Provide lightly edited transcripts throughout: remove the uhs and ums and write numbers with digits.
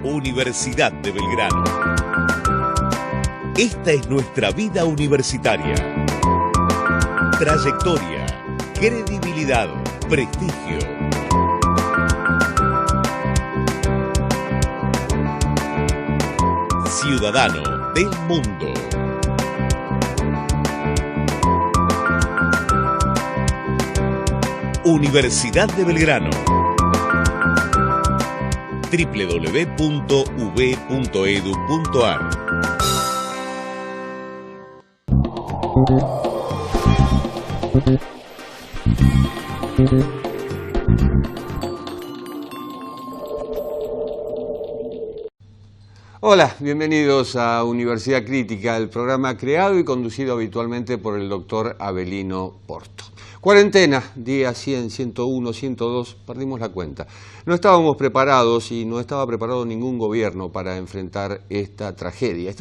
Universidad de Belgrano. Esta es nuestra vida universitaria. Trayectoria, credibilidad, prestigio. Ciudadano del mundo. Universidad de Belgrano. www.ub.edu.ar. Hola, bienvenidos a Universidad Crítica, el programa creado y conducido habitualmente por el doctor Avelino Porto. Cuarentena, día 100, 101, 102, perdimos la cuenta. No estábamos preparados y no estaba preparado ningún gobierno para enfrentar esta tragedia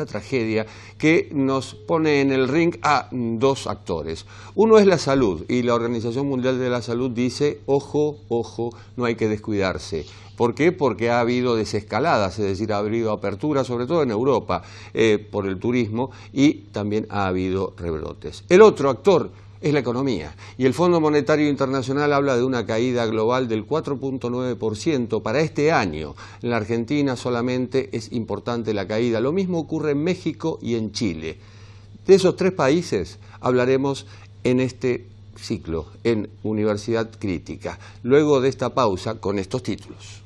que nos pone en el ring a dos actores. Uno es la salud y la Organización Mundial de la Salud dice, ojo, ojo, no hay que descuidarse. ¿Por qué? Porque ha habido desescaladas, es decir, ha habido aperturas, sobre todo en Europa, por el turismo y también ha habido rebrotes. El otro actor es la economía y el Fondo Monetario Internacional habla de una caída global del 4.9% para este año. En la Argentina solamente es importante la caída. Lo mismo ocurre en México y en Chile. De esos tres países hablaremos en este ciclo, en Universidad Crítica. Luego de esta pausa con estos títulos.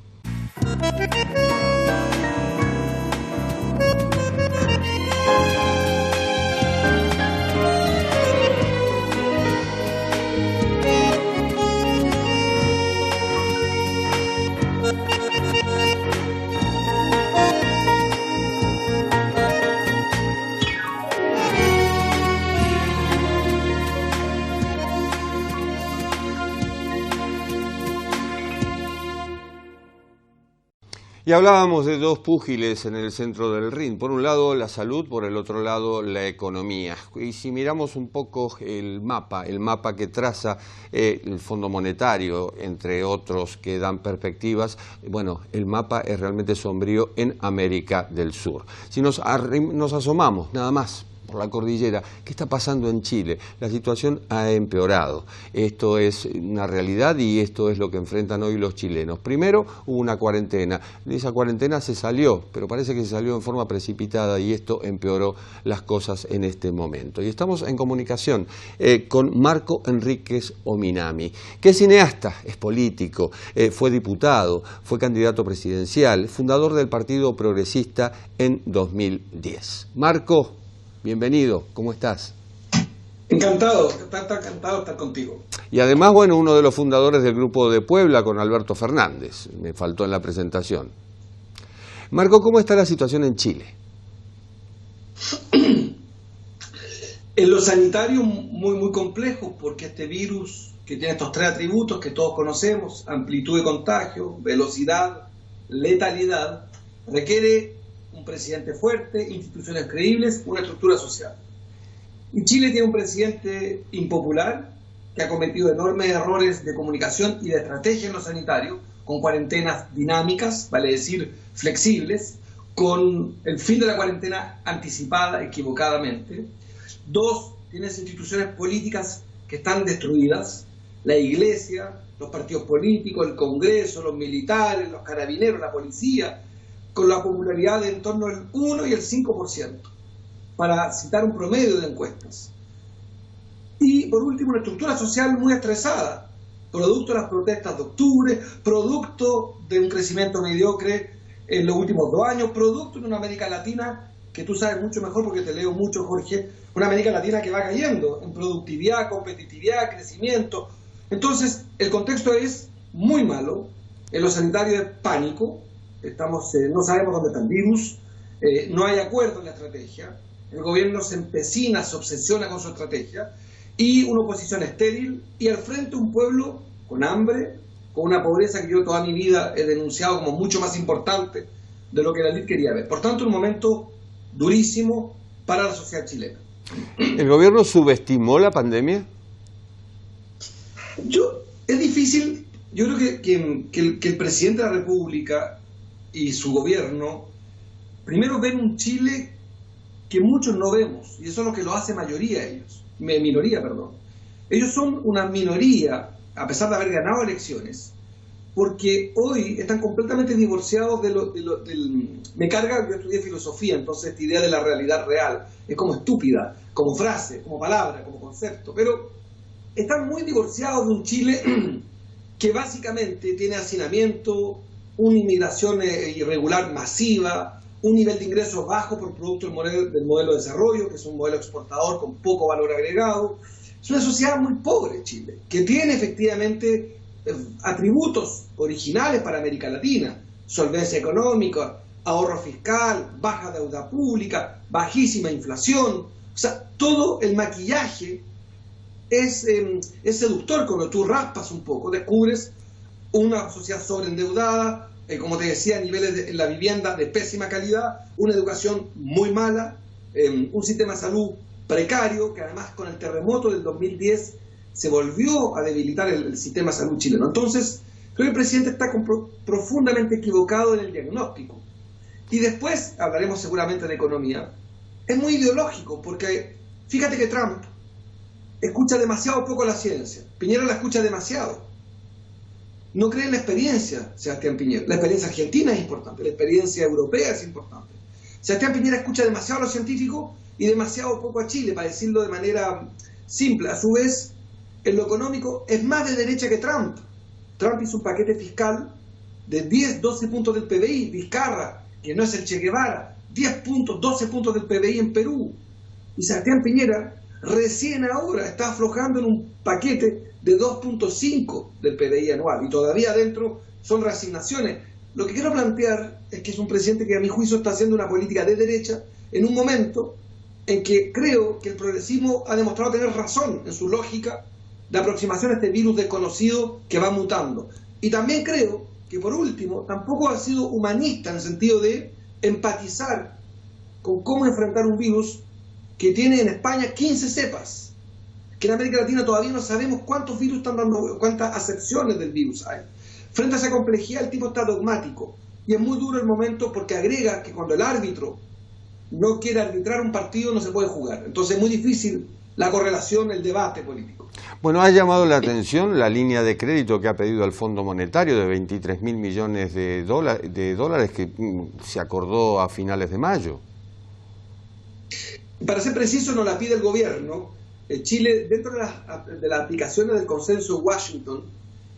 Y hablábamos de dos púgiles en el centro del ring, por un lado la salud, por el otro lado la economía. Y si miramos un poco el mapa que traza el Fondo Monetario, entre otros que dan perspectivas, bueno, el mapa es realmente sombrío en América del Sur. Si nos asomamos nada más por la cordillera, ¿qué está pasando en Chile? La situación ha empeorado. Esto es una realidad y esto es lo que enfrentan hoy los chilenos. Primero hubo una cuarentena, de esa cuarentena se salió, pero parece que se salió en forma precipitada y esto empeoró las cosas en este momento. Y estamos en comunicación con Marco Enríquez Ominami, que es cineasta, es político, fue diputado, fue candidato presidencial, fundador del Partido Progresista en 2010. Marco, bienvenido, ¿cómo estás? Encantado de estar contigo. Y además, bueno, uno de los fundadores del Grupo de Puebla con Alberto Fernández, me faltó en la presentación. Marco, ¿cómo está la situación en Chile? En lo sanitario muy complejo, porque este virus que tiene estos tres atributos que todos conocemos, amplitud de contagio, velocidad, letalidad, requiere un presidente fuerte, instituciones creíbles, una estructura social. Y Chile tiene un presidente impopular que ha cometido enormes errores de comunicación y de estrategia en lo sanitario, con cuarentenas dinámicas, vale decir flexibles, con el fin de la cuarentena anticipada equivocadamente. Dos, tienes instituciones políticas que están destruidas, la iglesia, los partidos políticos, el Congreso, los militares, los carabineros, la policía, con la popularidad de en torno al 1 y el 5%, para citar un promedio de encuestas. Y por último, una estructura social muy estresada, producto de las protestas de octubre, producto de un crecimiento mediocre en los últimos 2 años, producto de una América Latina que tú sabes mucho mejor porque te leo mucho, Jorge, una América Latina que va cayendo en productividad, competitividad, crecimiento. Entonces, el contexto es muy malo, en lo sanitario es pánico, no sabemos dónde está el virus, no hay acuerdo en la estrategia, el gobierno se empecina, se obsesiona con su estrategia, y una oposición estéril, y al frente un pueblo con hambre, con una pobreza que yo toda mi vida he denunciado como mucho más importante de lo que la élite quería ver. Por tanto, un momento durísimo para la sociedad chilena. ¿El gobierno subestimó la pandemia? Es difícil. Yo creo que el presidente de la República y su gobierno primero ven un Chile que muchos no vemos, y eso es lo que lo hace minoría, perdón. Ellos son una minoría, a pesar de haber ganado elecciones, porque hoy están completamente divorciados me carga, yo estudié filosofía, entonces esta idea de la realidad real es como estúpida, como frase, como palabra, como concepto, pero están muy divorciados de un Chile que básicamente tiene hacinamiento, una inmigración irregular masiva, un nivel de ingresos bajo por producto del modelo de desarrollo, que es un modelo exportador con poco valor agregado. Es una sociedad muy pobre, Chile, que tiene efectivamente atributos originales para América Latina: solvencia económica, ahorro fiscal, baja deuda pública, bajísima inflación. O sea, todo el maquillaje es seductor. Cuando tú raspas un poco, descubres una sociedad sobreendeudada, como te decía, niveles en la vivienda de pésima calidad, una educación muy mala, un sistema de salud precario, que además con el terremoto del 2010 se volvió a debilitar el sistema de salud chileno. Entonces, creo que el presidente está profundamente equivocado en el diagnóstico. Y después hablaremos seguramente de economía. Es muy ideológico, porque fíjate que Trump escucha demasiado poco la ciencia. Piñera la escucha demasiado. No cree en la experiencia, Sebastián Piñera. La experiencia argentina es importante, la experiencia europea es importante. Sebastián Piñera escucha demasiado a los científicos y demasiado poco a Chile, para decirlo de manera simple. A su vez, en lo económico es más de derecha que Trump. Trump hizo un paquete fiscal de 10, 12 puntos del PBI. Vizcarra, que no es el Che Guevara, 10 puntos, 12 puntos del PBI en Perú. Y Sebastián Piñera recién ahora está aflojando en un paquete de 2.5 del PBI anual, y todavía adentro son reasignaciones. Lo que quiero plantear es que es un presidente que a mi juicio está haciendo una política de derecha en un momento en que creo que el progresismo ha demostrado tener razón en su lógica de aproximación a este virus desconocido que va mutando. Y también creo que, por último, tampoco ha sido humanista en el sentido de empatizar con cómo enfrentar un virus que tiene en España 15 cepas, que en América Latina todavía no sabemos cuántos virus están dando, cuántas acepciones del virus hay. Frente a esa complejidad, el tipo está dogmático, y es muy duro el momento, porque agrega que cuando el árbitro no quiere arbitrar un partido no se puede jugar. Entonces es muy difícil la correlación, el debate político. Bueno, ha llamado la atención la línea de crédito que ha pedido el Fondo Monetario de 23.000 millones de dólares que se acordó a finales de mayo. Para ser preciso, no la pide el gobierno. Chile, dentro de las aplicaciones del consenso de Washington,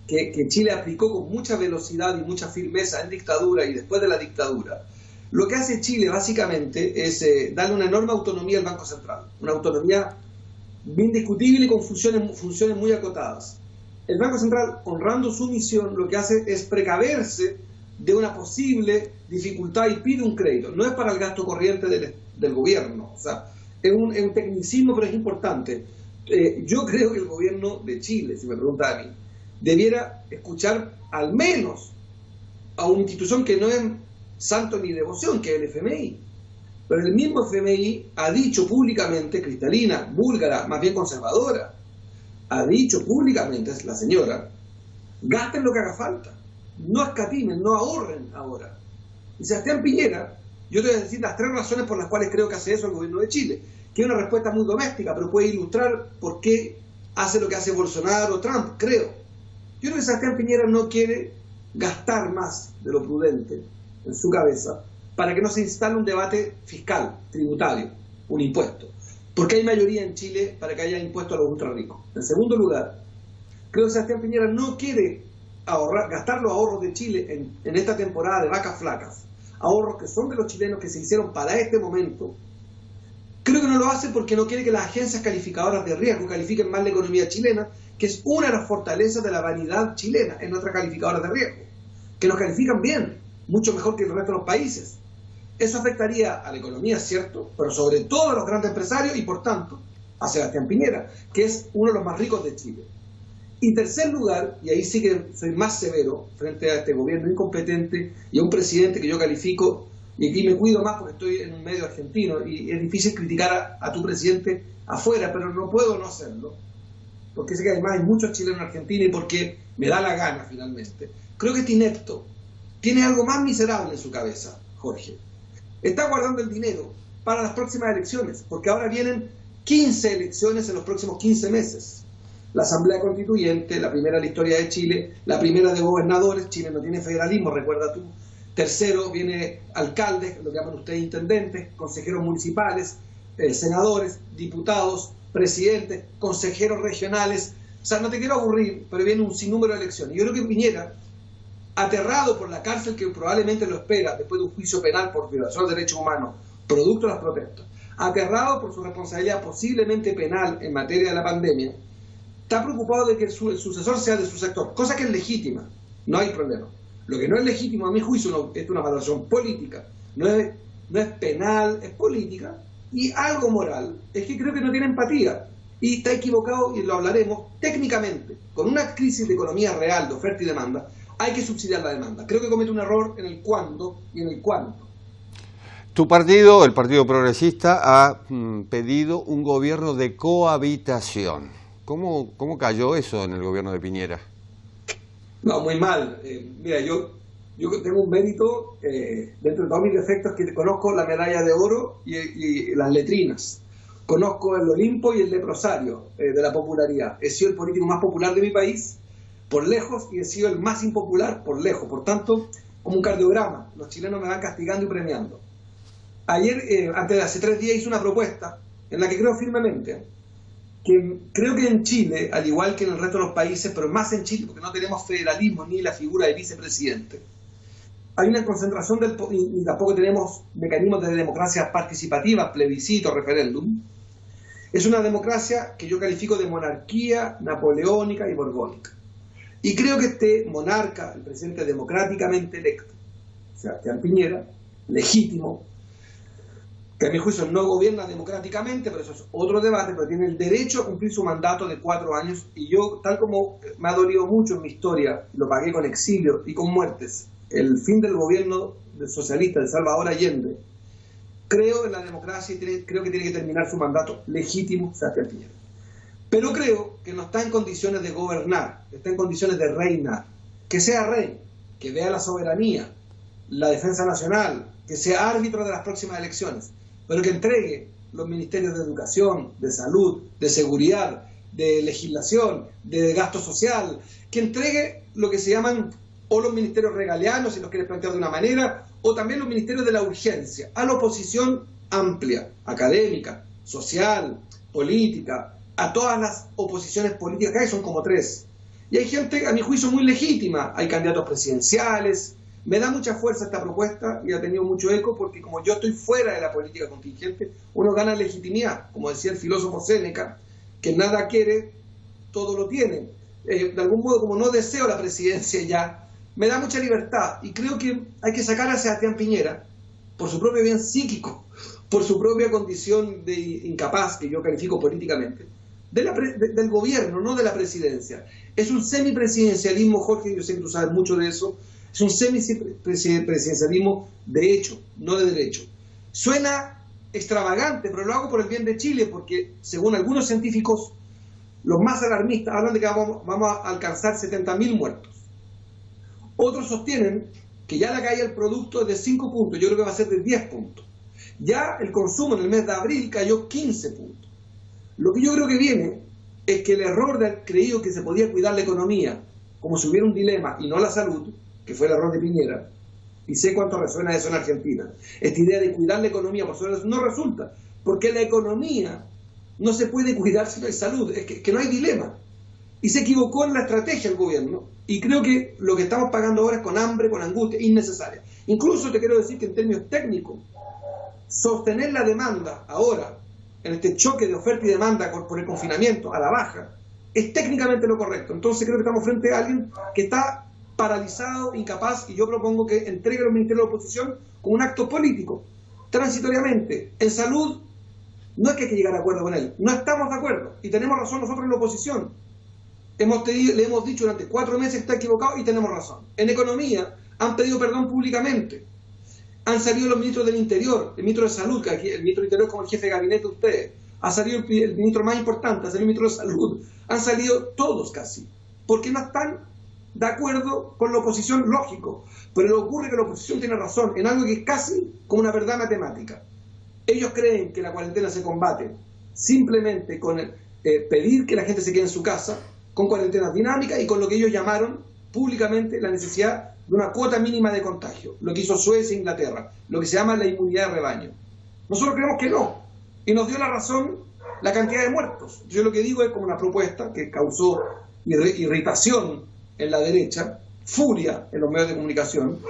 que Chile aplicó con mucha velocidad y mucha firmeza en dictadura y después de la dictadura, lo que hace Chile básicamente es darle una enorme autonomía al Banco Central, una autonomía indiscutible y con funciones muy acotadas. El Banco Central, honrando su misión, lo que hace es precaverse de una posible dificultad y pide un crédito. No es para el gasto corriente del gobierno, o sea, es un tecnicismo, pero es importante. Yo creo que el gobierno de Chile, si me pregunta a mí, debiera escuchar al menos a una institución que no es santo ni devoción, que es el FMI. Pero el mismo FMI ha dicho públicamente, cristalina, búlgara, más bien conservadora, ha dicho públicamente, es la señora, gasten lo que haga falta, no escatimen, no ahorren ahora. Y Sebastián Piñera, yo te voy a decir las 3 razones por las cuales creo que hace eso el gobierno de Chile, que es una respuesta muy doméstica, pero puede ilustrar por qué hace lo que hace Bolsonaro o Trump, creo. Yo creo que Sebastián Piñera no quiere gastar más de lo prudente en su cabeza para que no se instale un debate fiscal, tributario, un impuesto. Porque hay mayoría en Chile para que haya impuesto a los ultra ricos. En segundo lugar, creo que Sebastián Piñera no quiere gastar los ahorros de Chile en esta temporada de vacas flacas, ahorros que son de los chilenos, que se hicieron para este momento. Creo que no lo hace porque no quiere que las agencias calificadoras de riesgo califiquen mal la economía chilena, que es una de las fortalezas de la vanidad chilena en nuestras calificadoras de riesgo, que nos califican bien, mucho mejor que el resto de los países. Eso afectaría a la economía, cierto, pero sobre todo a los grandes empresarios y, por tanto, a Sebastián Piñera, que es uno de los más ricos de Chile. Y tercer lugar, y ahí sí que soy más severo frente a este gobierno incompetente y a un presidente que yo califico y aquí me cuido más porque estoy en un medio argentino y es difícil criticar a tu presidente afuera, pero no puedo no hacerlo, porque sé que además hay muchos chilenos en Argentina y porque me da la gana finalmente. Creo que este inepto tiene algo más miserable en su cabeza, Jorge. Está guardando el dinero para las próximas elecciones, porque ahora vienen 15 elecciones en los próximos 15 meses. La Asamblea Constituyente, la primera de la historia de Chile, la primera de gobernadores, Chile no tiene federalismo, recuerda tú. Tercero viene alcaldes, lo que llaman ustedes intendentes, consejeros municipales, senadores, diputados, presidentes, consejeros regionales. O sea, no te quiero aburrir, pero viene un sinnúmero de elecciones. Yo creo que Piñera, aterrado por la cárcel que probablemente lo espera después de un juicio penal por violación de derechos humanos, producto de las protestas, aterrado por su responsabilidad posiblemente penal en materia de la pandemia, está preocupado de que el sucesor sea de su sector, cosa que es legítima, no hay problema. Lo que no es legítimo, a mi juicio, es una valoración política, no es penal, es política, y algo moral, es que creo que no tiene empatía, y está equivocado, y lo hablaremos, técnicamente, con una crisis de economía real, de oferta y demanda, hay que subsidiar la demanda. Creo que comete un error en el cuándo y en el cuánto. Tu partido, el Partido Progresista, ha pedido un gobierno de cohabitación. ¿Cómo cayó eso en el gobierno de Piñera? No, muy mal. Mira, yo tengo un mérito, dentro de todos mis defectos, que conozco la medalla de oro y las letrinas. Conozco el Olimpo y el leprosario de la popularidad. He sido el político más popular de mi país, por lejos, y he sido el más impopular por lejos. Por tanto, como un cardiograma, los chilenos me van castigando y premiando. Ayer, antes de hace 3 días, hice una propuesta en la que creo firmemente que creo que en Chile, al igual que en el resto de los países, pero más en Chile porque no tenemos federalismo ni la figura de vicepresidente, hay una concentración y tampoco tenemos mecanismos de democracia participativa, plebiscito, referéndum. Es una democracia que yo califico de monarquía napoleónica y borbónica. Y creo que este monarca, el presidente democráticamente electo, Sebastián Piñera, legítimo, que a mi juicio no gobierna democráticamente, pero eso es otro debate, pero tiene el derecho a cumplir su mandato de 4 años, y yo, tal como me ha dolido mucho en mi historia, lo pagué con exilio y con muertes, el fin del gobierno del socialista de Salvador Allende, creo en la democracia y creo que tiene que terminar su mandato legítimo Sebastián Piñera. Pero creo que no está en condiciones de gobernar, está en condiciones de reinar. Que sea rey, que vea la soberanía, la defensa nacional, que sea árbitro de las próximas elecciones, pero que entregue los ministerios de educación, de salud, de seguridad, de legislación, de gasto social, que entregue lo que se llaman o los ministerios regalianos, si los quieres plantear de una manera, o también los ministerios de la urgencia, a la oposición amplia, académica, social, política, a todas las oposiciones políticas que hay, son como 3. Y hay gente, a mi juicio, muy legítima, hay candidatos presidenciales. Me da mucha fuerza esta propuesta y ha tenido mucho eco porque como yo estoy fuera de la política contingente, uno gana legitimidad, como decía el filósofo Séneca, que nada quiere, todo lo tiene. De algún modo, como no deseo la presidencia ya, me da mucha libertad y creo que hay que sacar a Sebastián Piñera, por su propio bien psíquico, por su propia condición de incapaz, que yo califico políticamente, del gobierno, no de la presidencia. Es un semipresidencialismo, Jorge, yo sé que tú sabes mucho de eso. Es un semipresidencialismo de hecho, no de derecho. Suena extravagante, pero lo hago por el bien de Chile, porque según algunos científicos, los más alarmistas, hablan de que vamos a alcanzar 70.000 muertos. Otros sostienen que ya la caída del producto es de 5 puntos, yo creo que va a ser de 10 puntos. Ya el consumo en el mes de abril cayó 15 puntos. Lo que yo creo que viene es que el error de haber creído que se podía cuidar la economía, como si hubiera un dilema y no la salud, que fue el error de Piñera, y sé cuánto resuena eso en Argentina. Esta idea de cuidar la economía por sobre la salud no resulta, porque la economía no se puede cuidar si no hay salud, es que no hay dilema. Y se equivocó en la estrategia el gobierno, y creo que lo que estamos pagando ahora es con hambre, con angustia, innecesaria. Incluso te quiero decir que en términos técnicos, sostener la demanda ahora, en este choque de oferta y demanda por el confinamiento a la baja, es técnicamente lo correcto. Entonces creo que estamos frente a alguien que está paralizado, incapaz, y yo propongo que entregue los ministerios de la oposición como un acto político, transitoriamente. En salud, no es que hay que llegar a acuerdo con él, no estamos de acuerdo, y tenemos razón nosotros en la oposición. Le hemos dicho durante 4 meses que está equivocado y tenemos razón. En economía, han pedido perdón públicamente. Han salido los ministros del Interior, el ministro de Salud, que aquí el ministro del Interior es como el jefe de gabinete de ustedes. Ha salido el ministro más importante, ha salido el ministro de Salud. Han salido todos casi, porque no están de acuerdo con la oposición, lógico. Pero le ocurre que la oposición tiene razón en algo que es casi como una verdad matemática. Ellos creen que la cuarentena se combate simplemente con pedir que la gente se quede en su casa, con cuarentenas dinámicas y con lo que ellos llamaron públicamente la necesidad de una cuota mínima de contagio, lo que hizo Suecia e Inglaterra, lo que se llama la inmunidad de rebaño. Nosotros creemos que no, y nos dio la razón la cantidad de muertos. Yo lo que digo es como una propuesta que causó irritación en la derecha, furia en los medios de comunicación,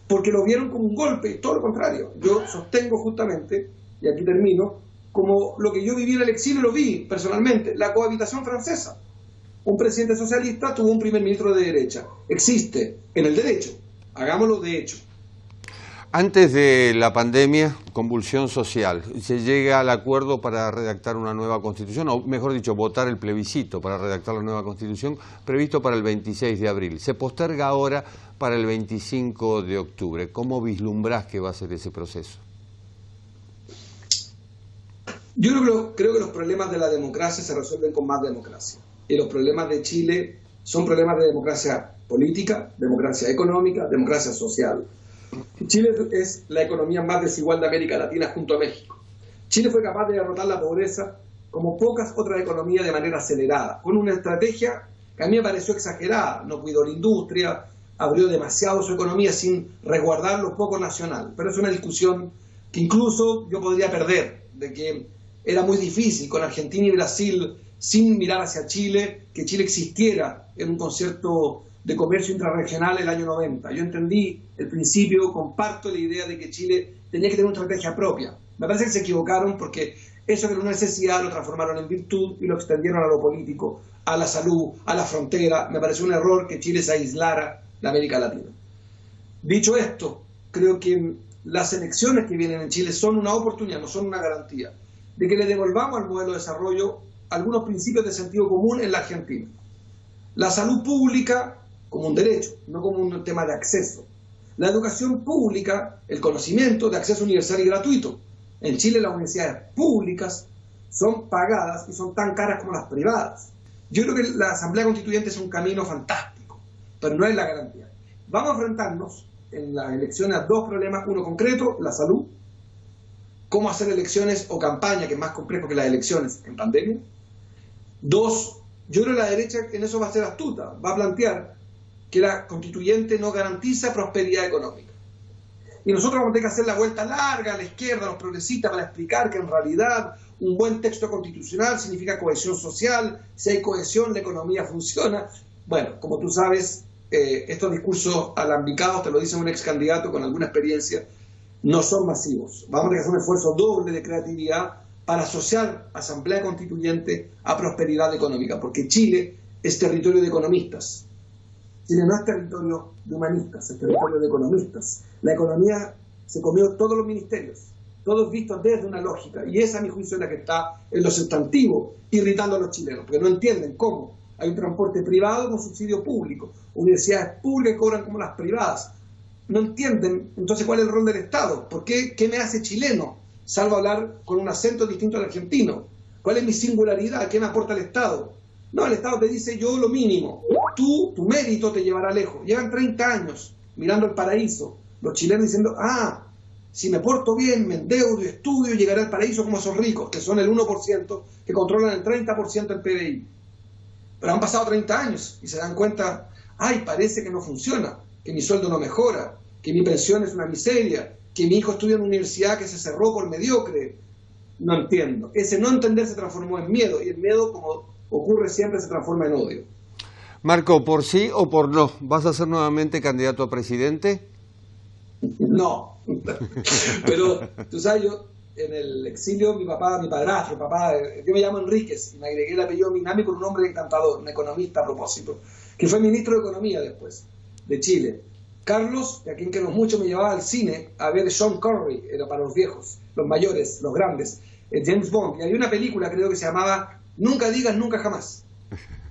porque lo vieron como un golpe, todo lo contrario. Yo sostengo justamente, y aquí termino, como lo que yo viví en el exilio, lo vi personalmente, la cohabitación francesa. Un presidente socialista tuvo un primer ministro de derecha. Existe en el derecho, hagámoslo de hecho. Antes de la pandemia, convulsión social, se llega al acuerdo para redactar una nueva constitución, o mejor dicho, votar el plebiscito para redactar la nueva constitución, previsto para el 26 de abril. Se posterga ahora para el 25 de octubre. ¿Cómo vislumbrás que va a ser ese proceso? Yo creo que los problemas de la democracia se resuelven con más democracia. Y los problemas de Chile son problemas de democracia política, democracia económica, democracia social. Chile es la economía más desigual de América Latina junto a México. Chile fue capaz de derrotar la pobreza como pocas otras economías de manera acelerada, con una estrategia que a mí me pareció exagerada. No cuidó la industria, abrió demasiado su economía sin resguardar lo poco nacional. Pero es una discusión que incluso yo podría perder, de que era muy difícil con Argentina y Brasil, sin mirar hacia Chile, que Chile existiera en un concierto de comercio intrarregional el año 90. Yo entendí el principio, comparto la idea de que Chile tenía que tener una estrategia propia. Me parece que se equivocaron porque eso que era una necesidad lo transformaron en virtud y lo extendieron a lo político, a la salud, a la frontera. Me pareció un error que Chile se aislara de América Latina. Dicho esto, creo que las elecciones que vienen en Chile son una oportunidad, no son una garantía, de que le devolvamos al modelo de desarrollo algunos principios de sentido común en la Argentina. La salud pública como un derecho, no como un tema de acceso. La educación pública, el conocimiento de acceso universal y gratuito. En Chile las universidades públicas son pagadas y son tan caras como las privadas. Yo creo que la Asamblea Constituyente es un camino fantástico, pero no es la garantía. Vamos a enfrentarnos en las elecciones a dos problemas, uno concreto, la salud, cómo hacer elecciones o campaña, que es más complejo que las elecciones en pandemia. Dos, yo creo que la derecha en eso va a ser astuta, va a plantear que la constituyente no garantiza prosperidad económica. Y nosotros vamos a tener que hacer la vuelta larga a la izquierda, a los progresistas, para explicar que en realidad un buen texto constitucional significa cohesión social, si hay cohesión la economía funciona. Bueno, como tú sabes, estos discursos alambicados, te lo dice un ex candidato con alguna experiencia, no son masivos. Vamos a tener que hacer un esfuerzo doble de creatividad para asociar Asamblea Constituyente a prosperidad económica, porque Chile es territorio de economistas. Chile no es territorio de humanistas, es territorio de economistas. La economía se comió todos los ministerios, todos vistos desde una lógica, y esa a mi juicio es la que está en lo sustantivo, irritando a los chilenos, porque no entienden cómo hay un transporte privado con subsidio público, universidades públicas que cobran como las privadas. No entienden entonces cuál es el rol del Estado. ¿Por qué? ¿Qué me hace chileno? Salvo hablar con un acento distinto al argentino. ¿Cuál es mi singularidad? ¿Qué me aporta el Estado? No, el Estado te dice yo lo mínimo. Tu mérito te llevará lejos. Llevan 30 años mirando el paraíso. Los chilenos diciendo, si me porto bien, me endeudo y estudio, llegaré al paraíso como esos ricos, que son el 1%, que controlan el 30% del PBI. Pero han pasado 30 años y se dan cuenta, parece que no funciona, que mi sueldo no mejora, que mi pensión es una miseria, que mi hijo estudia en una universidad que se cerró por mediocre. No entiendo. Ese no entender se transformó en miedo, y el miedo, como ocurre siempre, se transforma en odio. Marco, ¿por sí o por no? ¿Vas a ser nuevamente candidato a presidente? No. Pero, tú sabes, yo en el exilio, mi padrastro, yo me llamo Enríquez, y me agregué el apellido Minami por un hombre encantador, un economista a propósito, que fue ministro de Economía después, de Chile. Carlos, a quien queremos mucho, me llevaba al cine a ver Sean Connery, era para los viejos, los mayores, los grandes, James Bond, y había una película, creo que se llamaba Nunca digas nunca jamás.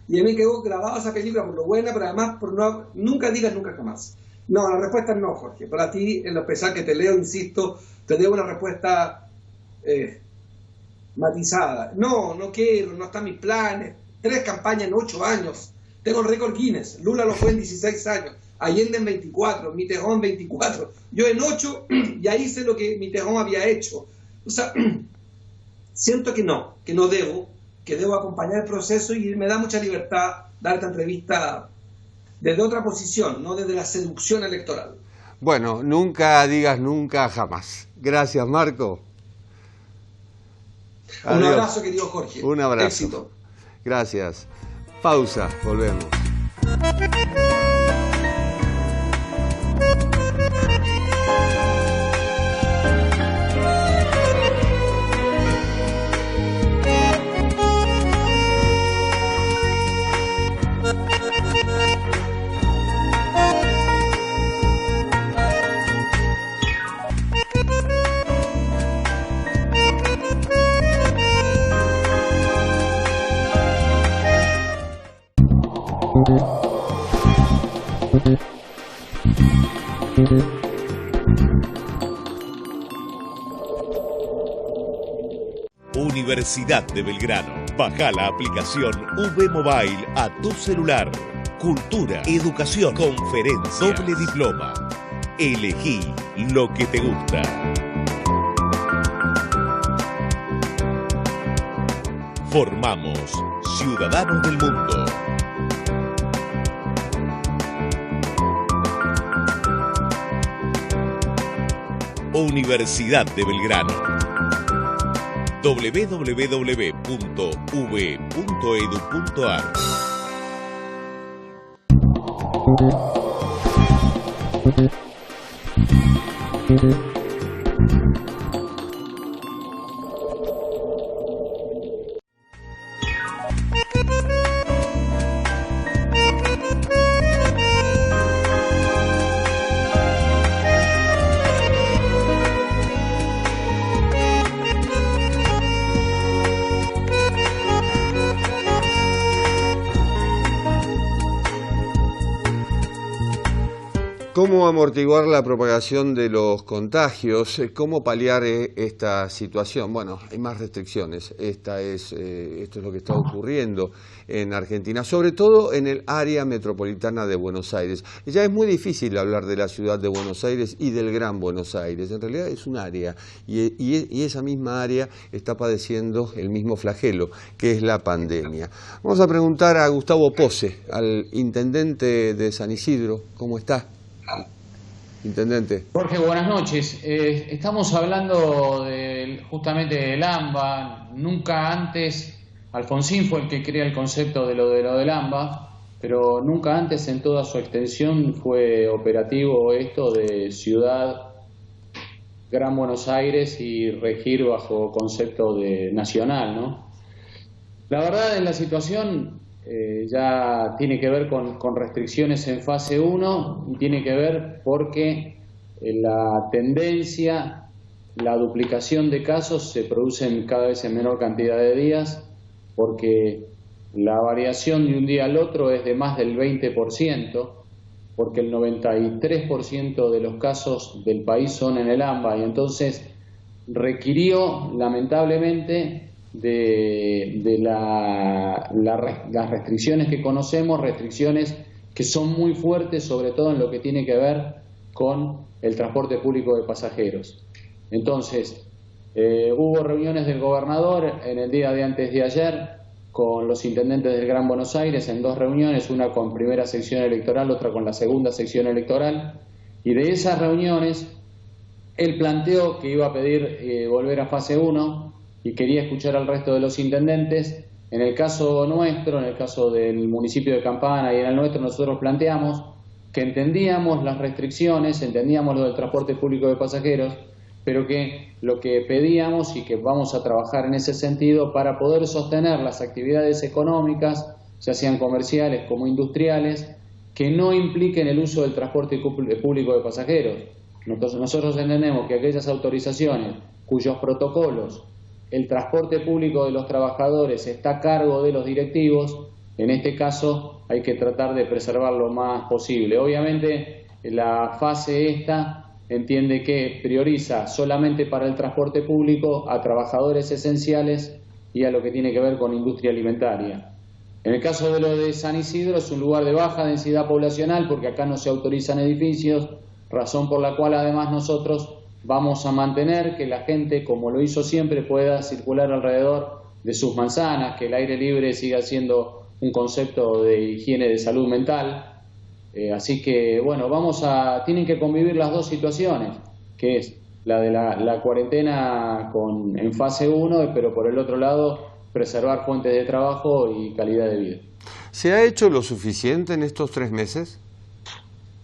Y a mí quedó grabada esa película por lo buena, pero además por nunca digas nunca jamás. No, la respuesta es no, Jorge. Para ti, en lo especial que te leo, insisto, te debo una respuesta matizada. No, no quiero, no están mis planes. 3 campañas en 8 años. Tengo el récord Guinness. Lula lo fue en 16 años. Allende en 24, Mitterrand en 24. Yo en 8 ya hice lo que Mitterrand había hecho. O sea, siento que debo acompañar el proceso y me da mucha libertad dar esta entrevista desde otra posición, no desde la seducción electoral. Bueno, nunca digas nunca jamás. Gracias, Marco. Un abrazo, querido Jorge. Un abrazo. Éxito. Gracias. Pausa, volvemos. Universidad de Belgrano. Baja la aplicación V Mobile a tu celular. Cultura, educación, conferencias, doble diploma. Elegí lo que te gusta. Formamos ciudadanos del mundo. Universidad de Belgrano. www.v.edu.ar. ¿Cómo amortiguar la propagación de los contagios? ¿Cómo paliar esta situación? Bueno, hay más restricciones. Esto es lo que está ocurriendo en Argentina, sobre todo en el área metropolitana de Buenos Aires. Ya es muy difícil hablar de la ciudad de Buenos Aires y del Gran Buenos Aires. En realidad es un área y esa misma área está padeciendo el mismo flagelo, que es la pandemia. Vamos a preguntar a Gustavo Pose, al intendente de San Isidro. ¿Cómo está? Intendente. Jorge, buenas noches. Estamos hablando justamente del AMBA. Nunca antes, Alfonsín fue el que crea el concepto de lo del AMBA, pero nunca antes en toda su extensión fue operativo esto de ciudad, Gran Buenos Aires y regir bajo concepto de nacional, ¿no? La verdad es la situación ya tiene que ver con restricciones en fase 1 y tiene que ver porque la tendencia, la duplicación de casos se producen cada vez en menor cantidad de días, porque la variación de un día al otro es de más del 20%, porque el 93% de los casos del país son en el AMBA, y entonces requirió lamentablemente de las restricciones que conocemos, restricciones que son muy fuertes, sobre todo en lo que tiene que ver con el transporte público de pasajeros. Entonces, hubo reuniones del gobernador en el día de antes de ayer con los intendentes del Gran Buenos Aires en 2 reuniones, una con primera sección electoral, otra con la segunda sección electoral, y de esas reuniones él planteó que iba a pedir volver a fase 1 y quería escuchar al resto de los intendentes. En el caso nuestro, en el caso del municipio de Campana y en el nuestro, nosotros planteamos que entendíamos las restricciones, entendíamos lo del transporte público de pasajeros, pero que lo que pedíamos y que vamos a trabajar en ese sentido para poder sostener las actividades económicas, ya sean comerciales como industriales, que no impliquen el uso del transporte público de pasajeros. Nosotros entendemos que aquellas autorizaciones cuyos protocolos el transporte público de los trabajadores está a cargo de los directivos, en este caso hay que tratar de preservar lo más posible. Obviamente la fase esta entiende que prioriza solamente para el transporte público a trabajadores esenciales y a lo que tiene que ver con industria alimentaria. En el caso de lo de San Isidro es un lugar de baja densidad poblacional porque acá no se autorizan edificios, razón por la cual además nosotros vamos a mantener que la gente, como lo hizo siempre, pueda circular alrededor de sus manzanas, que el aire libre siga siendo un concepto de higiene de salud mental. Así que, bueno, tienen que convivir las dos situaciones, que es la de la cuarentena en fase 1, pero por el otro lado, preservar fuentes de trabajo y calidad de vida. ¿Se ha hecho lo suficiente en estos 3 meses?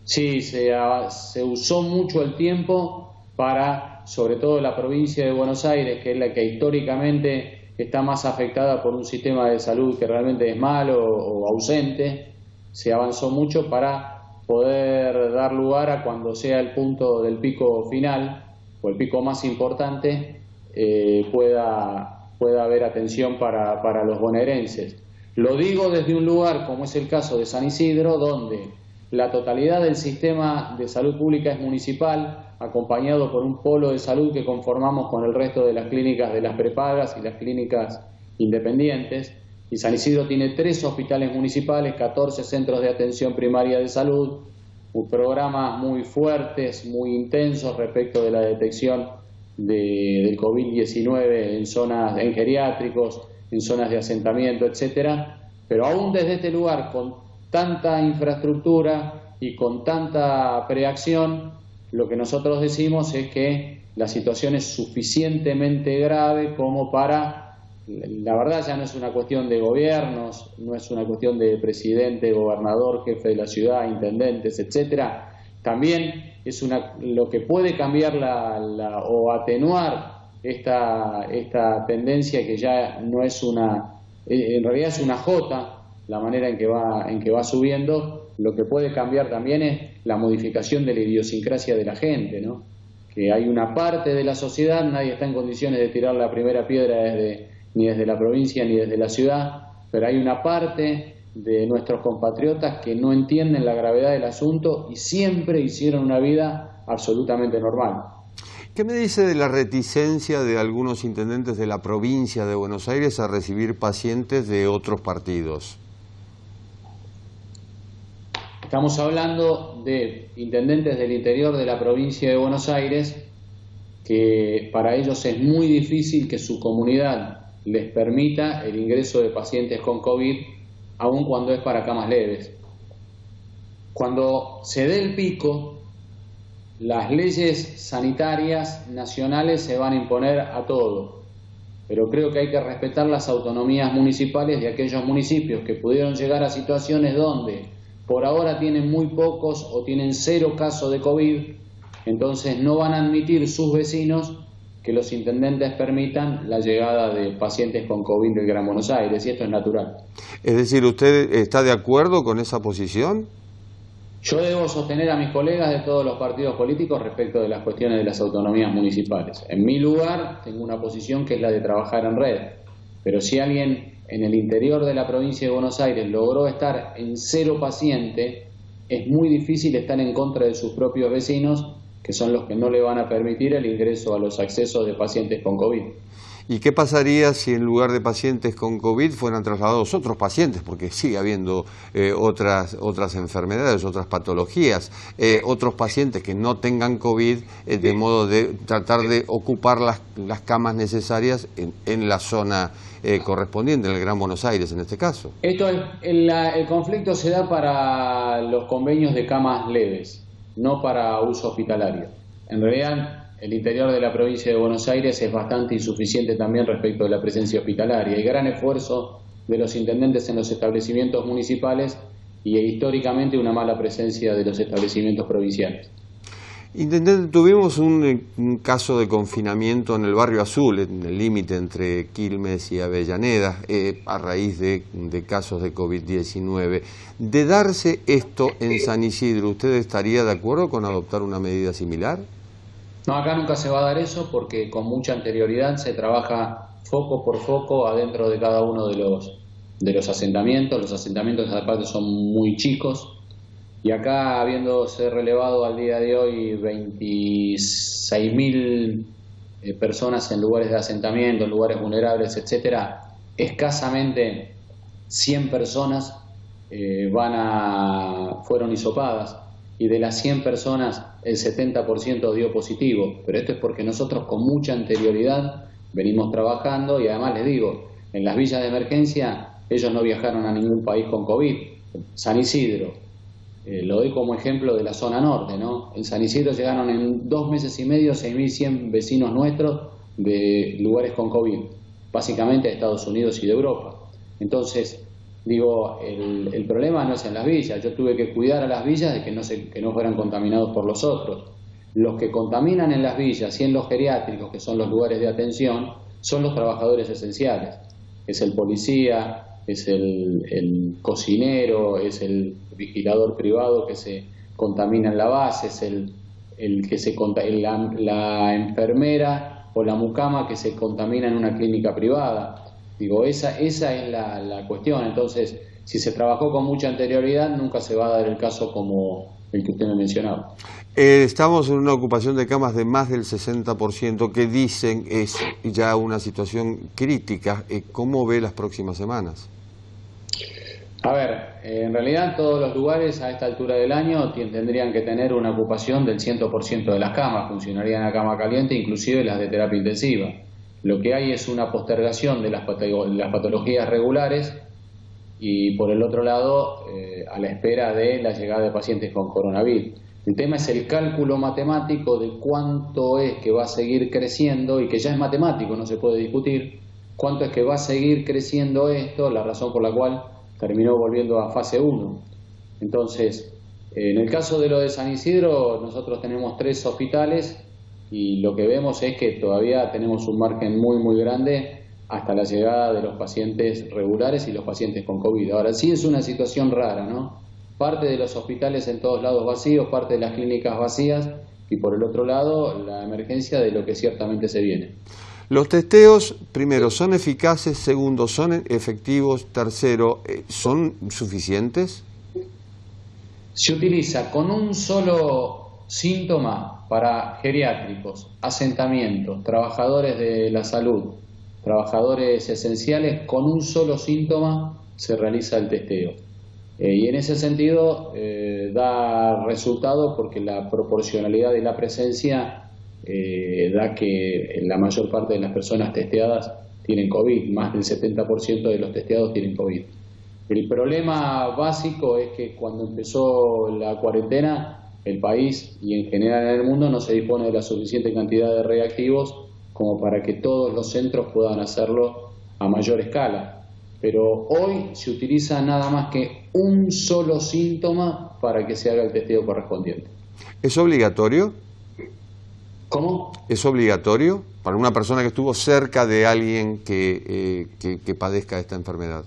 Sí, se usó mucho el tiempo para, sobre todo la provincia de Buenos Aires, que es la que históricamente está más afectada por un sistema de salud que realmente es malo o ausente. Se avanzó mucho para poder dar lugar a cuando sea el punto del pico final o el pico más importante, pueda haber atención para los bonaerenses. Lo digo desde un lugar como es el caso de San Isidro, donde la totalidad del sistema de salud pública es municipal, acompañado por un polo de salud que conformamos con el resto de las clínicas de las prepagas y las clínicas independientes. Y San Isidro tiene 3 hospitales municipales, 14 centros de atención primaria de salud, programas muy fuertes, muy intensos respecto de la detección del COVID-19 en geriátricos, en zonas de asentamiento, etcétera. Pero aún desde este lugar, con tanta infraestructura y con tanta preacción, lo que nosotros decimos es que la situación es suficientemente grave como para... La verdad ya no es una cuestión de gobiernos, no es una cuestión de presidente, gobernador, jefe de la ciudad, intendentes, etcétera. También es lo que puede cambiar o atenuar esta tendencia que ya no es en realidad es una J, la manera en que va subiendo. Lo que puede cambiar también es la modificación de la idiosincrasia de la gente, ¿no? Que hay una parte de la sociedad, nadie está en condiciones de tirar la primera piedra ni desde la provincia ni desde la ciudad, pero hay una parte de nuestros compatriotas que no entienden la gravedad del asunto y siempre hicieron una vida absolutamente normal. ¿Qué me dice de la reticencia de algunos intendentes de la provincia de Buenos Aires a recibir pacientes de otros partidos? Estamos hablando de intendentes del interior de la provincia de Buenos Aires que para ellos es muy difícil que su comunidad les permita el ingreso de pacientes con COVID, aun cuando es para camas leves. Cuando se dé el pico, las leyes sanitarias nacionales se van a imponer a todo, pero creo que hay que respetar las autonomías municipales de aquellos municipios que pudieron llegar a situaciones donde por ahora tienen muy pocos o tienen 0 casos de COVID, entonces no van a admitir sus vecinos que los intendentes permitan la llegada de pacientes con COVID del Gran Buenos Aires, y esto es natural. Es decir, ¿usted está de acuerdo con esa posición? Yo debo sostener a mis colegas de todos los partidos políticos respecto de las cuestiones de las autonomías municipales. En mi lugar tengo una posición que es la de trabajar en red, pero si alguien en el interior de la provincia de Buenos Aires logró estar en 0 paciente, es muy difícil estar en contra de sus propios vecinos, que son los que no le van a permitir el ingreso a los accesos de pacientes con COVID. ¿Y qué pasaría si en lugar de pacientes con COVID fueran trasladados otros pacientes? Porque sigue habiendo otras enfermedades, otras patologías, otros pacientes que no tengan COVID, de modo de tratar de ocupar las camas necesarias en la zona correspondiente, en el Gran Buenos Aires en este caso. El conflicto se da para los convenios de camas leves, no para uso hospitalario. En realidad, el interior de la provincia de Buenos Aires es bastante insuficiente también respecto de la presencia hospitalaria. Hay gran esfuerzo de los intendentes en los establecimientos municipales y históricamente una mala presencia de los establecimientos provinciales. Intendente, tuvimos un caso de confinamiento en el Barrio Azul, en el límite entre Quilmes y Avellaneda, a raíz de casos de COVID-19. De darse esto en San Isidro, ¿usted estaría de acuerdo con adoptar una medida similar? No, acá nunca se va a dar eso porque con mucha anterioridad se trabaja foco por foco adentro de cada uno de los asentamientos. Los asentamientos aparte son muy chicos Y acá, habiéndose relevado al día de hoy 26.000 personas en lugares de asentamiento, en lugares vulnerables, etcétera, escasamente 100 personas fueron hisopadas, y de las 100 personas el 70% dio positivo. Pero esto es porque nosotros con mucha anterioridad venimos trabajando, y además les digo, en las villas de emergencia ellos no viajaron a ningún país con COVID. San Isidro, lo doy como ejemplo de la zona norte, ¿no? En San Isidro llegaron en 2 meses y medio 6.100 vecinos nuestros de lugares con COVID, básicamente de Estados Unidos y de Europa. Entonces, digo, el problema no es en las villas. Yo tuve que cuidar a las villas de que no fueran contaminados por los otros. Los que contaminan en las villas y en los geriátricos, que son los lugares de atención, son los trabajadores esenciales. Es el policía, es el cocinero, es el vigilador privado que se contamina en la base, es la enfermera o la mucama que se contamina en una clínica privada. Digo, esa es la cuestión. Entonces, si se trabajó con mucha anterioridad, nunca se va a dar el caso como el que usted me mencionaba. Estamos en una ocupación de camas de más del 60%, que dicen es ya una situación crítica. ¿Cómo ve las próximas semanas? A ver, en realidad todos los lugares a esta altura del año tendrían que tener una ocupación del 100% de las camas, funcionarían a cama caliente, inclusive las de terapia intensiva. Lo que hay es una postergación de las patologías regulares, y por el otro lado, a la espera de la llegada de pacientes con coronavirus. El tema es el cálculo matemático de cuánto es que va a seguir creciendo, y que ya es matemático, no se puede discutir, cuánto es que va a seguir creciendo esto, la razón por la cual terminó volviendo a fase 1. Entonces, en el caso de lo de San Isidro, nosotros tenemos 3 hospitales, y lo que vemos es que todavía tenemos un margen muy, muy grande hasta la llegada de los pacientes regulares y los pacientes con COVID. Ahora, sí es una situación rara, ¿no? Parte de los hospitales en todos lados vacíos, parte de las clínicas vacías, y por el otro lado, la emergencia de lo que ciertamente se viene. Los testeos, primero, ¿son eficaces? Segundo, ¿son efectivos? Tercero, ¿son suficientes? Se utiliza con un solo síntoma para geriátricos, asentamientos, trabajadores de la salud, trabajadores esenciales. Con un solo síntoma se realiza el testeo. Y en ese sentido da resultado, porque la proporcionalidad de la presencia da que la mayor parte de las personas testeadas tienen COVID, más del 70% de los testeados tienen COVID. El problema básico es que cuando empezó la cuarentena, el país y en general en el mundo no se dispone de la suficiente cantidad de reactivos como para que todos los centros puedan hacerlo a mayor escala. Pero hoy se utiliza nada más que un solo síntoma para que se haga el testeo correspondiente. ¿Es obligatorio? ¿Cómo? ¿Es obligatorio para una persona que estuvo cerca de alguien que padezca esta enfermedad?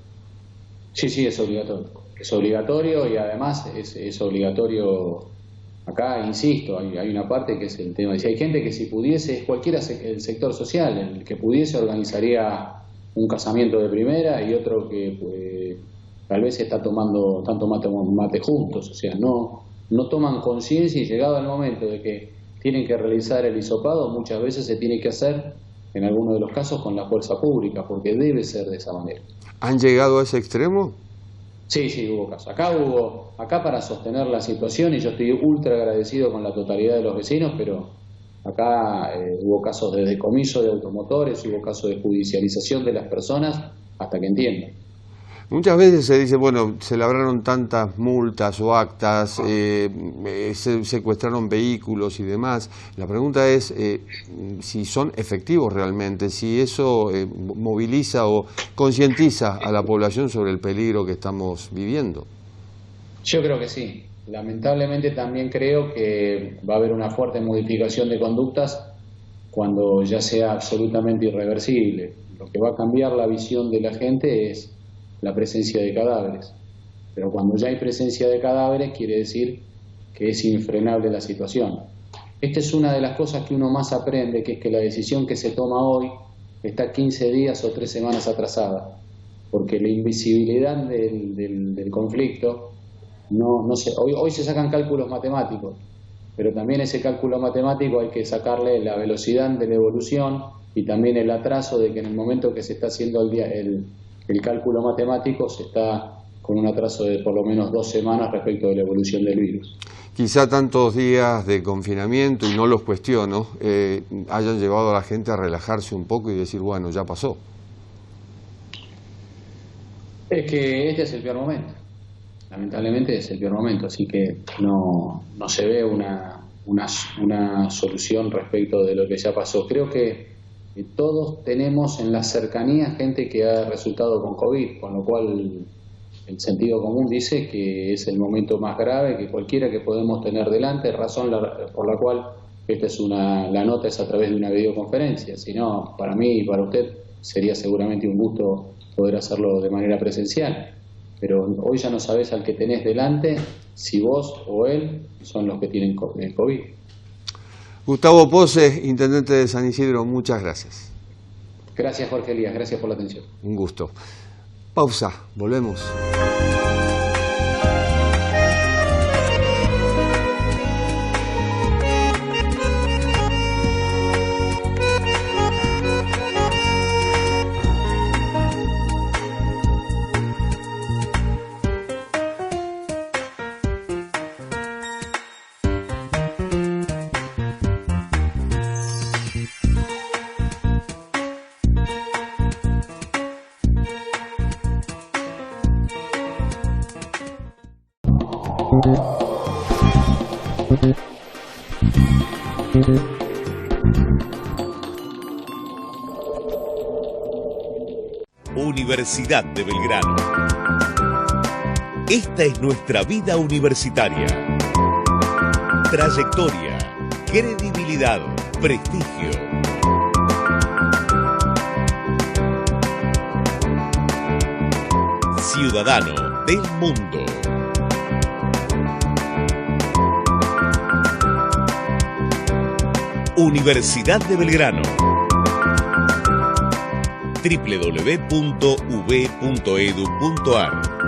Sí, es obligatorio. Es obligatorio, y además es obligatorio. Acá, insisto, hay una parte que es el tema. Si hay gente que, si pudiese, cualquiera el sector social, el que pudiese, organizaría un casamiento de primera, y otro que tal vez están tomando mate juntos. O sea, no toman conciencia, y llegado el momento de que tienen que realizar el hisopado, muchas veces se tiene que hacer, en algunos de los casos, con la fuerza pública, porque debe ser de esa manera. ¿Han llegado a ese extremo? Sí, hubo casos. Acá para sostener la situación, y yo estoy ultra agradecido con la totalidad de los vecinos, pero acá hubo casos de decomiso de automotores, hubo casos de judicialización de las personas, hasta que entiendan. Muchas veces se dice, bueno, se labraron tantas multas o actas, se secuestraron vehículos y demás. La pregunta es si son efectivos realmente, si eso moviliza o concientiza a la población sobre el peligro que estamos viviendo. Yo creo que sí. Lamentablemente también creo que va a haber una fuerte modificación de conductas cuando ya sea absolutamente irreversible. Lo que va a cambiar la visión de la gente es la presencia de cadáveres, pero cuando ya hay presencia de cadáveres quiere decir que es infrenable la situación. Esta es una de las cosas que uno más aprende, que es que la decisión que se toma hoy está 15 días o 3 semanas atrasada, porque la invisibilidad del conflicto no sé, hoy se sacan cálculos matemáticos, pero también ese cálculo matemático hay que sacarle la velocidad de la evolución y también el atraso de que en el momento que se está haciendo el cálculo matemático se está con un atraso de por lo menos 2 semanas respecto de la evolución del virus. Quizá tantos días de confinamiento, y no los cuestiono, hayan llevado a la gente a relajarse un poco y decir, bueno, ya pasó. Es que este es el peor momento, lamentablemente es el peor momento, así que no se ve una solución respecto de lo que ya pasó. Creo que todos tenemos en la cercanía gente que ha resultado con COVID, con lo cual el sentido común dice que es el momento más grave que cualquiera que podemos tener delante, razón por la cual esta es la nota es a través de una videoconferencia. Si no, para mí y para usted sería seguramente un gusto poder hacerlo de manera presencial. Pero hoy ya no sabes al que tenés delante si vos o él son los que tienen COVID. Gustavo Pose, intendente de San Isidro, muchas gracias. Gracias, Jorge Elías, gracias por la atención. Un gusto. Pausa, volvemos. Universidad de Belgrano. Esta es nuestra vida universitaria. Trayectoria, credibilidad, prestigio. Ciudadano del mundo. Universidad de Belgrano. www.ub.edu.ar.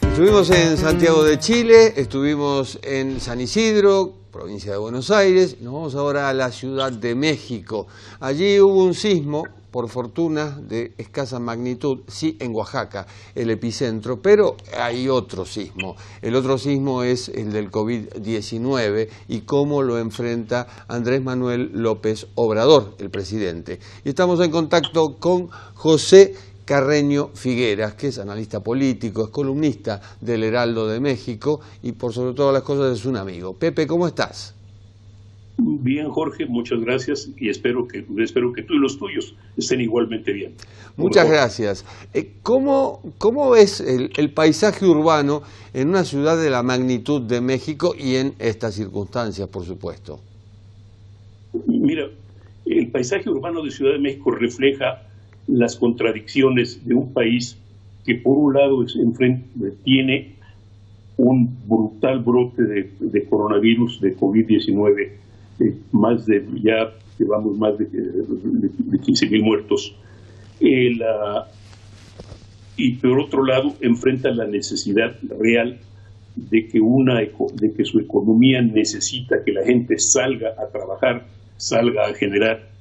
Estuvimos en Santiago de Chile, estuvimos en San Isidro, provincia de Buenos Aires, nos vamos ahora a la Ciudad de México. Allí hubo un sismo, por fortuna, de escasa magnitud, sí, en Oaxaca, el epicentro, pero hay otro sismo. El otro sismo es el del COVID-19 y cómo lo enfrenta Andrés Manuel López Obrador, el presidente. Y estamos en contacto con José Carreño Figueras, que es analista político, es columnista del Heraldo de México y por sobre todas las cosas es un amigo. Pepe, ¿cómo estás? Bien, Jorge, muchas gracias y espero que tú y los tuyos estén igualmente bien. Muchas gracias. ¿Cómo ves el paisaje urbano en una ciudad de la magnitud de México y en estas circunstancias, por supuesto? Mira, el paisaje urbano de Ciudad de México refleja las contradicciones de un país que por un lado tiene un brutal brote de coronavirus, de COVID-19, ya llevamos más de 15,000 muertos, y por otro lado enfrenta la necesidad real de que su economía necesita que la gente salga a trabajar, salga a generar.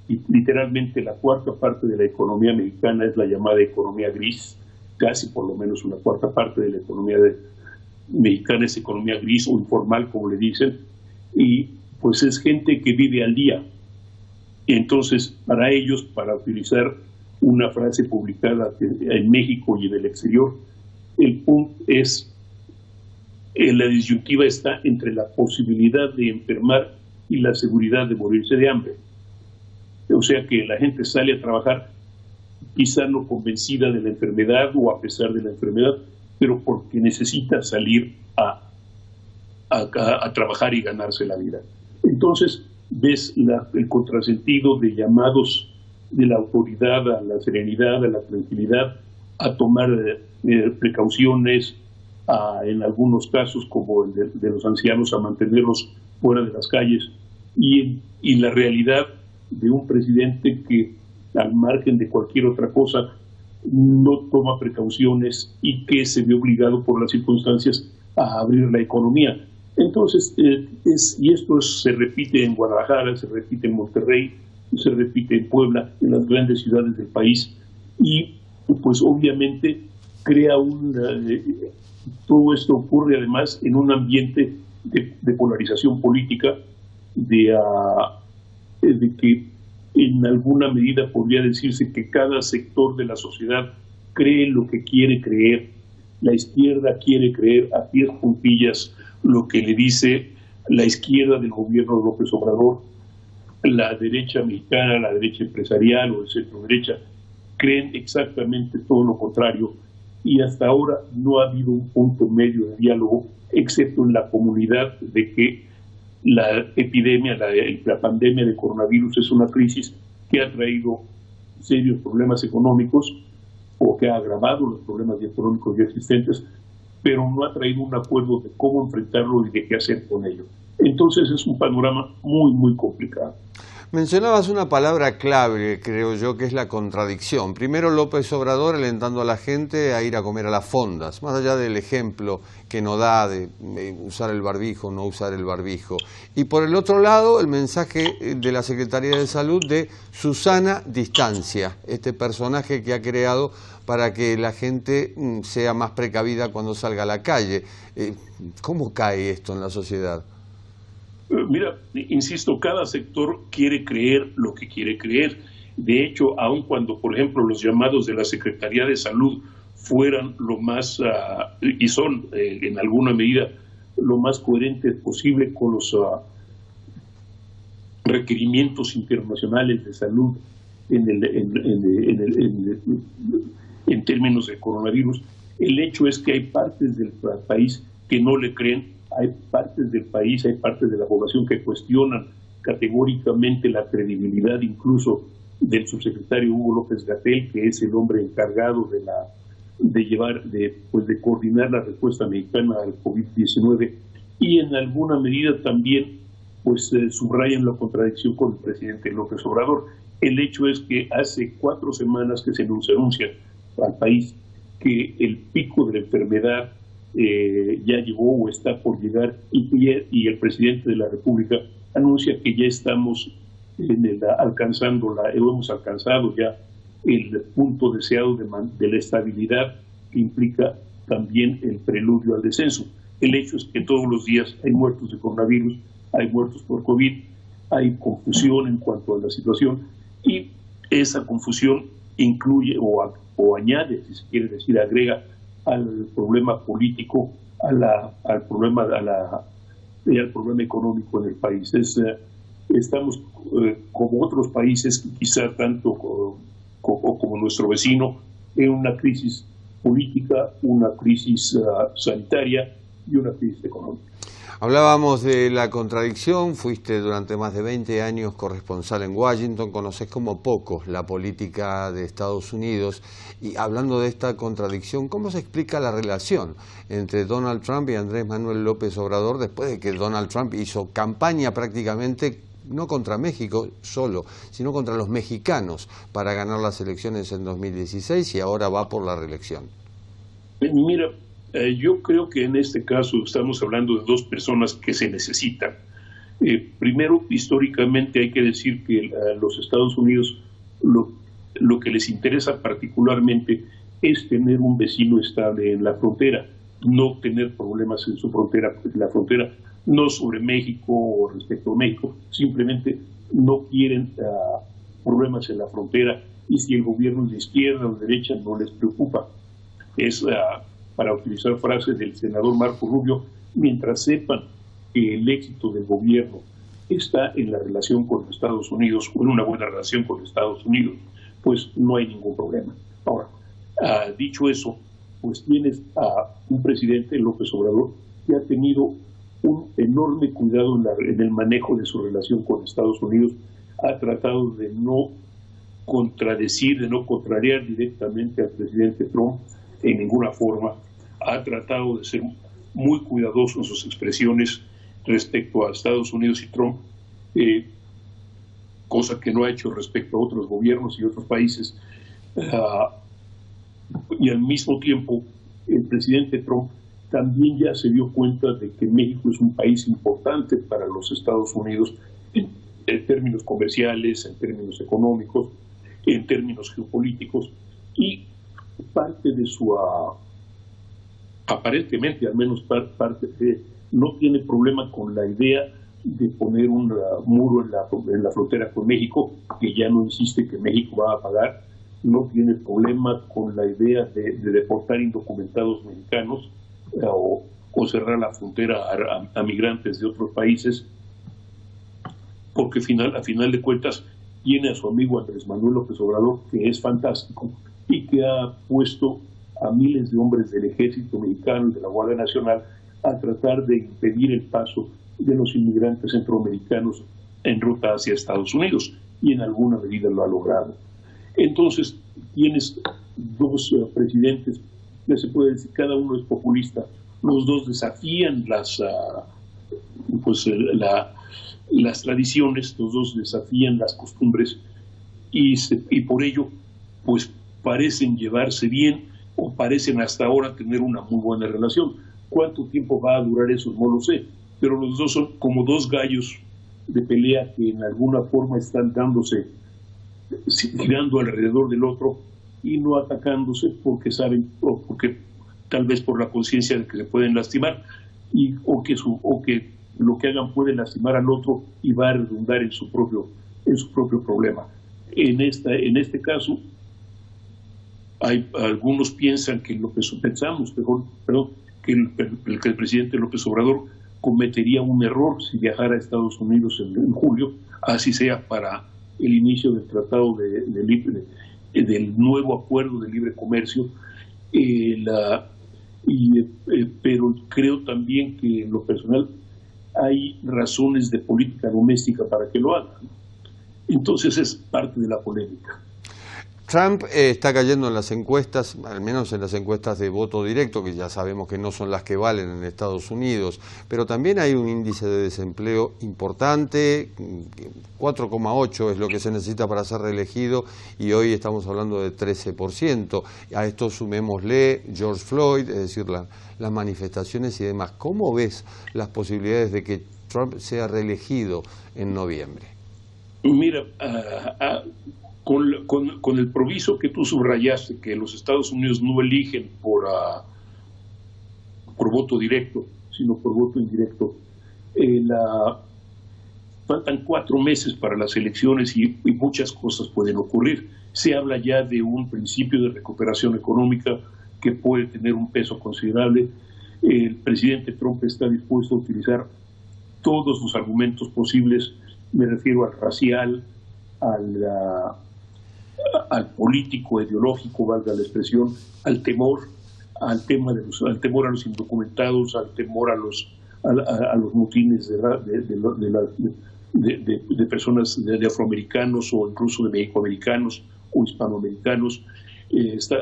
Y literalmente la cuarta parte de la economía mexicana es la llamada economía gris, casi por lo menos una cuarta parte de la economía mexicana es economía gris o informal, como le dicen, y pues es gente que vive al día. Entonces, para ellos, para utilizar una frase publicada en México y en el exterior, el punto es, la disyuntiva está entre la posibilidad de enfermar y la seguridad de morirse de hambre. O sea que la gente sale a trabajar quizá no convencida de la enfermedad o a pesar de la enfermedad, pero porque necesita salir a trabajar y ganarse la vida. Entonces, ves el contrasentido de llamados de la autoridad a la serenidad, a la tranquilidad, a tomar precauciones, en algunos casos, como el de los ancianos, a mantenerlos fuera de las calles, y la realidad de un presidente que, al margen de cualquier otra cosa, no toma precauciones y que se ve obligado por las circunstancias a abrir la economía. Entonces, esto se repite en Guadalajara, se repite en Monterrey, se repite en Puebla, en las grandes ciudades del país, y pues obviamente crea todo esto ocurre además en un ambiente de polarización política, de que en alguna medida podría decirse que cada sector de la sociedad cree lo que quiere creer. La izquierda quiere creer a pies juntillas lo que le dice la izquierda del gobierno de López Obrador. La derecha mexicana, la derecha empresarial o el centro derecha creen exactamente todo lo contrario, y hasta ahora no ha habido un punto medio de diálogo, excepto en la comunidad de que la epidemia, la pandemia de coronavirus es una crisis que ha traído serios problemas económicos o que ha agravado los problemas económicos ya existentes, pero no ha traído un acuerdo de cómo enfrentarlo y de qué hacer con ello. Entonces es un panorama muy, muy complicado. Mencionabas una palabra clave, creo yo, que es la contradicción. Primero, López Obrador alentando a la gente a ir a comer a las fondas, más allá del ejemplo que nos da de usar el barbijo, no usar el barbijo. Y por el otro lado, el mensaje de la Secretaría de Salud de Susana Distancia, este personaje que ha creado para que la gente sea más precavida cuando salga a la calle. ¿Cómo cae esto en la sociedad? Mira, insisto, cada sector quiere creer lo que quiere creer. De hecho, aun cuando, por ejemplo, los llamados de la Secretaría de Salud fueran lo más, y son en alguna medida, lo más coherentes posible con los requerimientos internacionales de salud en términos de coronavirus, el hecho es que hay partes del país que no le creen. Hay partes del país, hay partes de la población que cuestionan categóricamente la credibilidad incluso del subsecretario Hugo López-Gatell, que es el hombre encargado de coordinar la respuesta mexicana al COVID-19, y en alguna medida también subrayan la contradicción con el presidente López Obrador. El hecho es que hace 4 semanas que se anuncia al país que el pico de la enfermedad ya llegó o está por llegar, y el presidente de la República anuncia que ya estamos hemos alcanzado ya el punto deseado de la estabilidad, que implica también el preludio al descenso. El hecho es que todos los días hay muertos de coronavirus, hay muertos por COVID, hay confusión en cuanto a la situación, y esa confusión incluye o añade, si se quiere decir, agrega al problema político, al problema económico en el país. Estamos como otros países, quizá tanto como nuestro vecino, en una crisis política, una crisis sanitaria y una crisis económica. Hablábamos de la contradicción, fuiste durante más de 20 años corresponsal en Washington, conocés como pocos la política de Estados Unidos, y hablando de esta contradicción, ¿cómo se explica la relación entre Donald Trump y Andrés Manuel López Obrador después de que Donald Trump hizo campaña prácticamente no contra México solo, sino contra los mexicanos para ganar las elecciones en 2016 y ahora va por la reelección? Mira, yo creo que en este caso estamos hablando de dos personas que se necesitan. Primero, históricamente hay que decir que a los Estados Unidos lo que les interesa particularmente es tener un vecino estable en la frontera, no tener problemas en su frontera, la frontera no sobre México o respecto a México, simplemente no quieren problemas en la frontera, y si el gobierno es de izquierda o de derecha no les preocupa. Es para utilizar frases del senador Marco Rubio, mientras sepan que el éxito del gobierno está en la relación con los Estados Unidos, o en una buena relación con los Estados Unidos, pues no hay ningún problema. Ahora, dicho eso, pues tienes a un presidente, López Obrador, que ha tenido un enorme cuidado en el manejo de su relación con Estados Unidos, ha tratado de no contradecir, de no contrariar directamente al presidente Trump en ninguna forma, ha tratado de ser muy cuidadoso en sus expresiones respecto a Estados Unidos y Trump, cosa que no ha hecho respecto a otros gobiernos y otros países. Y al mismo tiempo, el presidente Trump también ya se dio cuenta de que México es un país importante para los Estados Unidos en términos comerciales, en términos económicos, en términos geopolíticos, y parte de su, aparentemente, al menos parte no tiene problema con la idea de poner un muro en la frontera con México, que ya no insiste que México va a pagar, no tiene problema con la idea de deportar indocumentados mexicanos o cerrar la frontera a migrantes de otros países, porque a final de cuentas tiene a su amigo Andrés Manuel López Obrador, que es fantástico y que ha puesto a miles de hombres del ejército mexicano y de la Guardia Nacional a tratar de impedir el paso de los inmigrantes centroamericanos en ruta hacia Estados Unidos, y en alguna medida lo ha logrado. Entonces tienes dos presidentes, ya se puede decir, cada uno es populista, los dos desafían las tradiciones, los dos desafían las costumbres, y por ello pues parecen llevarse bien, o parecen hasta ahora tener una muy buena relación. ¿Cuánto tiempo va a durar eso? No lo sé, pero los dos son como dos gallos de pelea que en alguna forma están girando alrededor del otro y no atacándose porque saben, o porque tal vez por la conciencia de que se pueden lastimar, o que lo que hagan puede lastimar al otro y va a redundar en su propio problema. En este caso, algunos piensan que que el presidente López Obrador cometería un error si viajara a Estados Unidos en julio, así sea para el inicio del tratado del nuevo acuerdo de libre comercio, pero creo también que en lo personal hay razones de política doméstica para que lo hagan. Entonces es parte de la polémica. Trump está cayendo en las encuestas, al menos en las encuestas de voto directo, que ya sabemos que no son las que valen en Estados Unidos, pero también hay un índice de desempleo importante, 4,8 es lo que se necesita para ser reelegido, y hoy estamos hablando de 13%. A esto sumémosle George Floyd, es decir, las manifestaciones y demás. ¿Cómo ves las posibilidades de que Trump sea reelegido en noviembre? Mira, con el proviso que tú subrayaste, que los Estados Unidos no eligen por voto directo, sino por voto indirecto, faltan 4 meses para las elecciones y muchas cosas pueden ocurrir. Se habla ya de un principio de recuperación económica que puede tener un peso considerable. El presidente Trump está dispuesto a utilizar todos los argumentos posibles, me refiero al racial, al político, ideológico, valga la expresión, al temor, al temor a los indocumentados, al temor a los motines de personas de afroamericanos o incluso de mexicoamericanos o hispanoamericanos,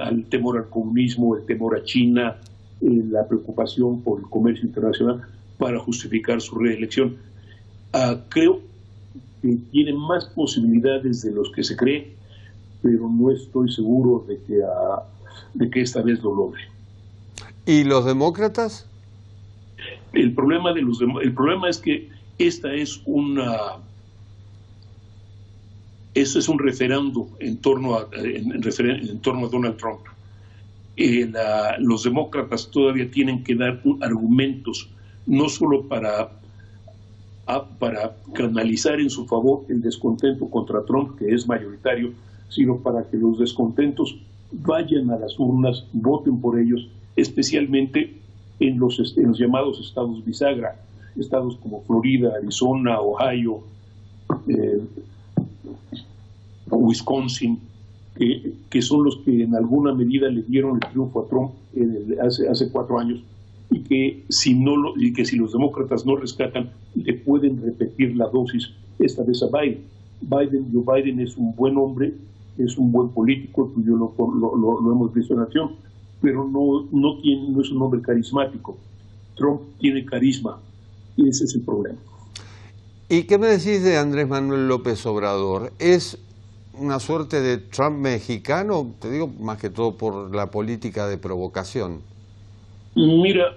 al temor al comunismo, el temor a China, la preocupación por el comercio internacional para justificar su reelección. Creo que tiene más posibilidades de los que se cree, pero no estoy seguro de que esta vez lo logre. ¿Y los demócratas? El problema es que esta es un referendo en torno a Donald Trump. Los demócratas todavía tienen que dar argumentos, no solo para canalizar en su favor el descontento contra Trump, que es mayoritario, sino para que los descontentos vayan a las urnas, voten por ellos, especialmente en los llamados estados bisagra, estados como Florida, Arizona, Ohio, Wisconsin, que son los que en alguna medida le dieron el triunfo a Trump hace 4 años, y que si los demócratas no rescatan, le pueden repetir la dosis esta vez a Biden. Joe Biden es un buen hombre, es un buen político, tú y yo lo hemos visto en acción, pero no es un hombre carismático. Trump tiene carisma, y ese es el problema. ¿Y qué me decís de Andrés Manuel López Obrador? ¿Es una suerte de Trump mexicano? Te digo más que todo por la política de provocación. Mira,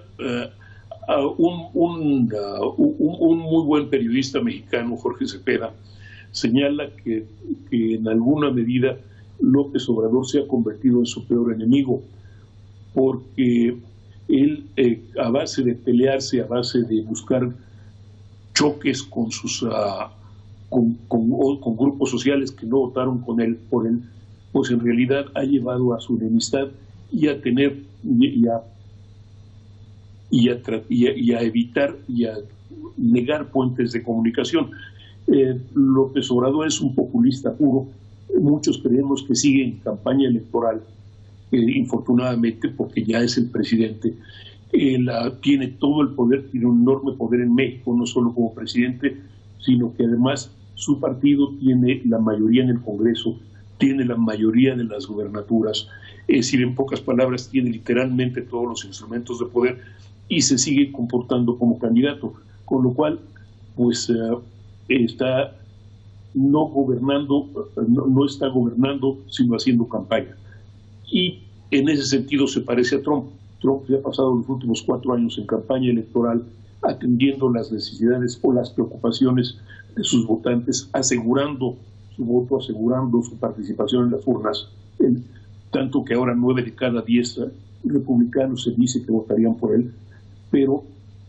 un muy buen periodista mexicano, Jorge Cepeda, señala que en alguna medida López Obrador se ha convertido en su peor enemigo, porque él, a base de pelearse, a base de buscar choques con con grupos sociales que no votaron por él, pues en realidad ha llevado a su enemistad y a tener y a evitar y a negar puentes de comunicación. López Obrador es un populista puro. Muchos creemos que sigue en campaña electoral, infortunadamente, porque ya es el presidente. Tiene todo el poder, tiene un enorme poder en México, no solo como presidente, sino que además su partido tiene la mayoría en el Congreso, tiene la mayoría de las gubernaturas, es decir, en pocas palabras, tiene literalmente todos los instrumentos de poder y se sigue comportando como candidato, con lo cual, pues, está no está gobernando, sino haciendo campaña. Y en ese sentido se parece a Trump. Trump ya ha pasado los últimos 4 años en campaña electoral atendiendo las necesidades o las preocupaciones de sus votantes, asegurando su voto, asegurando su participación en las urnas, tanto que ahora 9 de cada 10 republicanos se dice que votarían por él,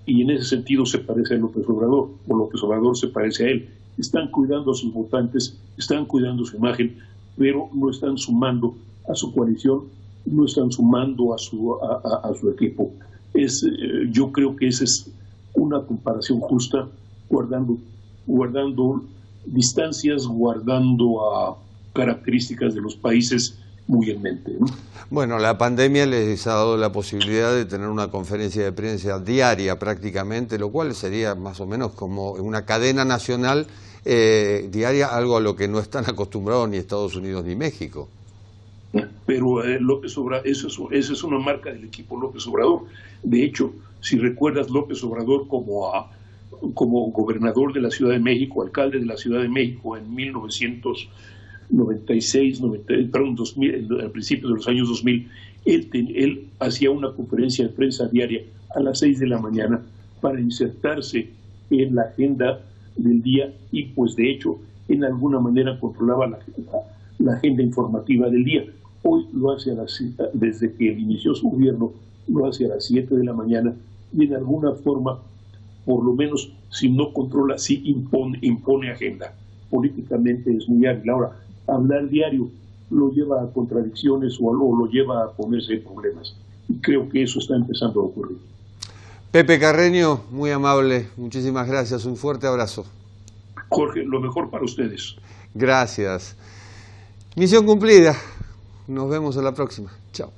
y en ese sentido se parece a López Obrador, o López Obrador se parece a él. Están cuidando a sus votantes, están cuidando su imagen, pero no están sumando a su coalición, no están sumando a su equipo. Yo creo que esa es una comparación justa, guardando distancias, guardando características de los países muy en mente, ¿no? Bueno, la pandemia les ha dado la posibilidad de tener una conferencia de prensa diaria prácticamente, lo cual sería más o menos como una cadena nacional diaria, algo a lo que no están acostumbrados ni Estados Unidos ni México. Pero López Obrador, esa es una marca del equipo López Obrador. De hecho, si recuerdas, López Obrador como gobernador de la Ciudad de México, alcalde de la Ciudad de México en 2000, al principio de los años 2000, él hacía una conferencia de prensa diaria a las 6 de la mañana para insertarse en la agenda del día y, pues, de hecho, en alguna manera controlaba la agenda informativa del día. Hoy lo hace desde que inició su gobierno, lo hace a las 7 de la mañana y en alguna forma, por lo menos, si no controla, sí impone agenda. Políticamente es muy hábil. Ahora, hablar diario lo lleva a contradicciones o lo lleva a ponerse en problemas. Y creo que eso está empezando a ocurrir. Pepe Carreño, muy amable, muchísimas gracias, un fuerte abrazo. Jorge, lo mejor para ustedes. Gracias. Misión cumplida. Nos vemos en la próxima. Chao.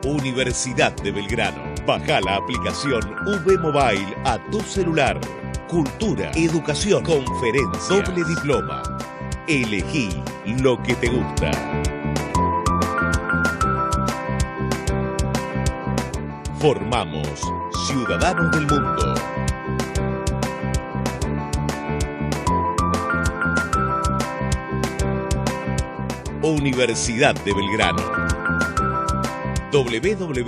Universidad de Belgrano. Baja la aplicación V Mobile a tu celular. Cultura, educación, conferencias, doble diploma. Elegí lo que te gusta. Formamos ciudadanos del mundo. Universidad de Belgrano. www.ub.edu.ar.